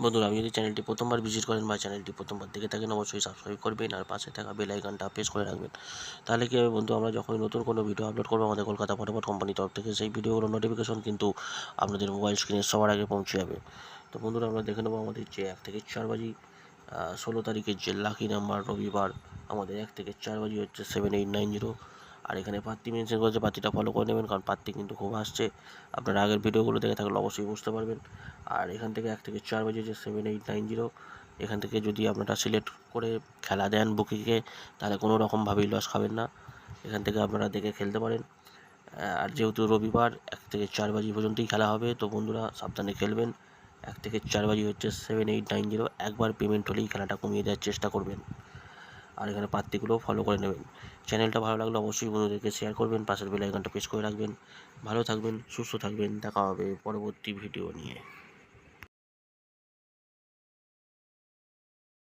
বন্ধুরা, আপনি যদি চ্যানেলটি প্রথমবার ভিজিট করেন বা চ্যানেলটি প্রথমবার দেখে থাকেন, অবশ্যই সাবস্ক্রাইব করবেন আর পাশে থাকা বেল আইকনটা প্রেস করে রাখবেন। তাহলে কি হবে বন্ধু, আমরা যখনই নতুন কোনো ভিডিও আপলোড করবো আমাদের কলকাতা ফটোফট কোম্পানির তরফ থেকে, সেই ভিডিওগুলোর নোটিফিকেশন কিন্তু আপনাদের মোবাইল স্ক্রিনে সবার আগে পৌঁছে যাবে। তো বন্ধুরা, আমরা দেখে নেবো আমাদের যে 1 থেকে 4 বাজি 16 তারিখের যে লাকি নাম্বার রবিবার, আমাদের 1 থেকে 4 বাজি হচ্ছে 7890। আর এখানে পাত্তি মেনশন করেছে, পাত্তিটা ফলো করে নেবেন, কারণ পাত্তি কিন্তু খুব আসছে। আপনারা আগের ভিডিওগুলো দেখে থাকলে অবশ্যই বুঝতে পারবেন। আর এখান থেকে 1 থেকে 4 বাজে যে 7890, এখান থেকে যদি আপনারা সিলেক্ট করে খেলা দেন বুকিংয়ে, তাহলে কোনো রকমভাবেই লস খাবেন না। এখান থেকে আপনারা দেখে খেলতে পারেন। আর যেহেতু রবিবার 1 থেকে 4 বাজি পর্যন্তই খেলা হবে, তো বন্ধুরা সাবধানে খেলবেন। 1 থেকে 4 বাজি হচ্ছে 7890। একবার পেমেন্ট হলেই খেলাটা কমিয়ে দেওয়ার চেষ্টা করবেন। আর এখানে প্রার্থীগুলো ফলো করে নেবেন। চ্যানেলটা ভালো লাগলে অবশ্যই বন্ধুদেরকে শেয়ার করবেন, পাশের বেল আইকনটা প্রেস করে রাখবেন। ভালো থাকবেন, সুস্থ থাকবেন, দেখা হবে পরবর্তী ভিডিও নিয়ে।